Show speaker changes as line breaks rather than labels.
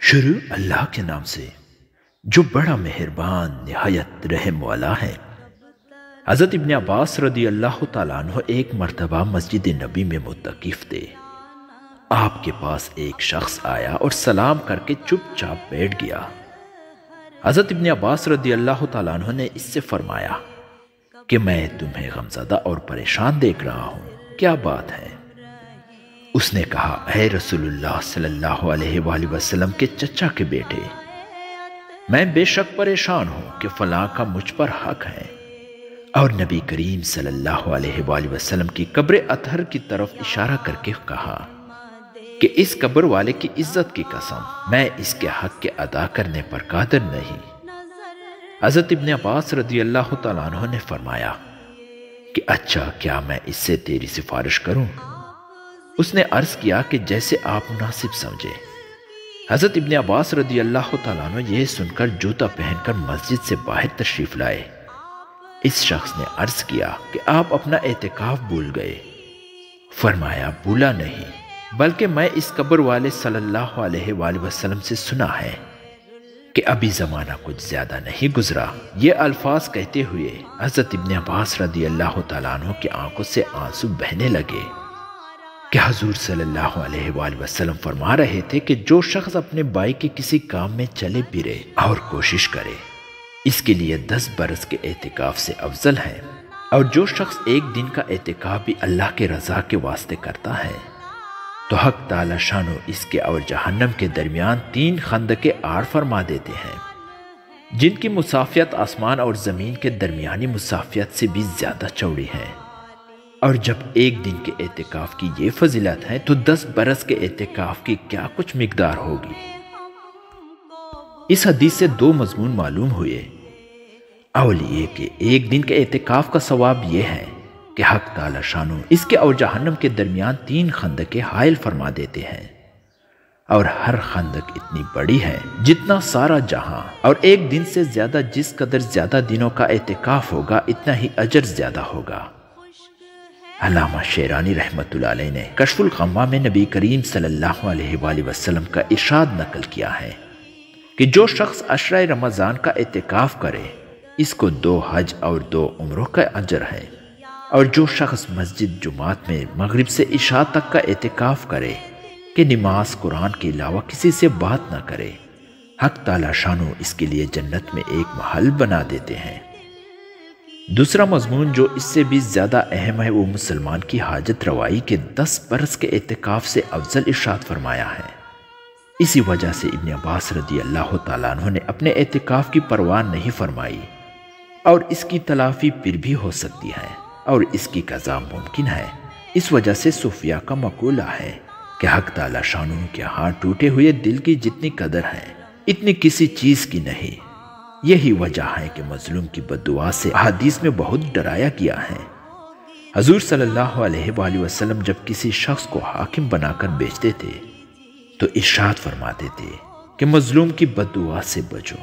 شروع اللہ کے نام سے جو بڑا مہربان نہایت رحم والا ہے۔ حضرت ابن عباس رضی اللہ تعالیٰ عنہ ایک مرتبہ مسجد نبی میں معتکف تھے۔ آپ کے پاس ایک شخص آیا اور سلام کر کے چپ چاپ بیٹھ گیا۔ حضرت ابن عباس رضی اللہ تعالیٰ عنہ نے اس سے فرمایا کہ میں تمہیں غمزدہ اور پریشان دیکھ رہا ہوں، کیا بات ہے؟ اس نے کہا، اے رسول اللہ صلی اللہ علیہ وآلہ وسلم کے چچا کے بیٹے، میں بے شک پریشان ہوں کہ فلاں کا مجھ پر حق ہے۔ اور نبی کریم صلی اللہ علیہ وآلہ وسلم کی قبر اطہر کی طرف اشارہ کر کے کہا کہ اس قبر والے کی عزت کی قسم میں اس کے حق کے ادا کرنے پر قادر نہیں۔ حضرت ابن عباس رضی اللہ تعالیٰ عنہ نے فرمایا کہ اچھا، کیا میں اس سے تیری سفارش کروں؟ اس نے عرض کیا کہ جیسے آپ مناسب سمجھے۔ حضرت ابن عباس رضی اللہ تعالیٰ عنہ یہ سن کر جوتا پہن کر مسجد سے باہر تشریف لائے۔ اس شخص نے عرض کیا کہ آپ اپنا اعتکاف بھول گئے۔ فرمایا، بھولا نہیں، بلکہ میں اس قبر والے صلی اللہ علیہ وآلہ وسلم سے سنا ہے کہ ابھی زمانہ کچھ زیادہ نہیں گزرا۔ یہ الفاظ کہتے ہوئے حضرت ابن عباس رضی اللہ تعالیٰ عنہ کی آنکھوں سے آنسو بہنے لگے کہ حضور صلی اللہ علیہ وآلہ وسلم فرما رہے تھے کہ جو شخص اپنے بھائی کے کسی کام میں چلے پھرے اور کوشش کرے، اس کے لیے 10 برس کے اعتکاف سے افضل ہے، اور جو شخص ایک دن کا اعتکاف بھی اللہ کے رضا کے واسطے کرتا ہے تو حق تعالی شانو اس کے اور جہنم کے درمیان 3 خندقیں آڑ فرما دیتے ہیں، جن کی مسافیت آسمان اور زمین کے درمیانی مسافیت سے بھی زیادہ چوڑی ہے۔ اور جب ایک دن کے اعتکاف کی یہ فضیلت ہے تو 10 برس کے اعتکاف کی کیا کچھ مقدار ہوگی۔ اس حدیث سے 2 مضمون معلوم ہوئے۔ اول یہ کہ ایک دن کے اعتکاف کا ثواب یہ ہے کہ حق تعالی شانو اس کے اور جہنم کے درمیان 3 خندقیں حائل فرما دیتے ہیں، اور ہر خندق اتنی بڑی ہے جتنا سارا جہاں، اور ایک دن سے زیادہ جس قدر زیادہ دنوں کا اعتکاف ہوگا اتنا ہی اجر زیادہ ہوگا۔ علامہ شیرانی رحمۃ اللہ علیہ نے کشف الغمہ میں نبی کریم صلی اللہ علیہ وآلہ وسلم کا ارشاد نقل کیا ہے کہ جو شخص عشرہ رمضان کا اعتکاف کرے، اس کو 2 حج اور 2 عمروں کا اجر ہے، اور جو شخص مسجد جمعات میں مغرب سے عشاء تک کا اعتکاف کرے کہ نماز قرآن کے علاوہ کسی سے بات نہ کرے، حق تعالی شانو اس کے لیے جنت میں ایک محل بنا دیتے ہیں۔ دوسرا مضمون جو اس سے بھی زیادہ اہم ہے وہ مسلمان کی حاجت روائی کے 10 برس کے اعتکاف سے افضل ارشاد فرمایا ہے۔ اسی وجہ سے ابن عباس رضی اللہ تعالیٰ عنہ نے اپنے اعتکاف کی پرواہ نہیں فرمائی، اور اس کی تلافی پھر بھی ہو سکتی ہے اور اس کی قضا ممکن ہے۔ اس وجہ سے صوفیاء کا مقولہ ہے کہ حق تعالی شانو کے ہاں ٹوٹے ہوئے دل کی جتنی قدر ہے اتنی کسی چیز کی نہیں۔ یہی وجہ ہے کہ مظلوم کی بددعا سے احادیث میں بہت ڈرایا گیا ہے۔ حضور صلی اللہ علیہ وآلہ وسلم جب کسی شخص کو حاکم بنا کر بیچتے تھے تو ارشاد فرماتے تھے کہ مظلوم کی بددعا سے بچو۔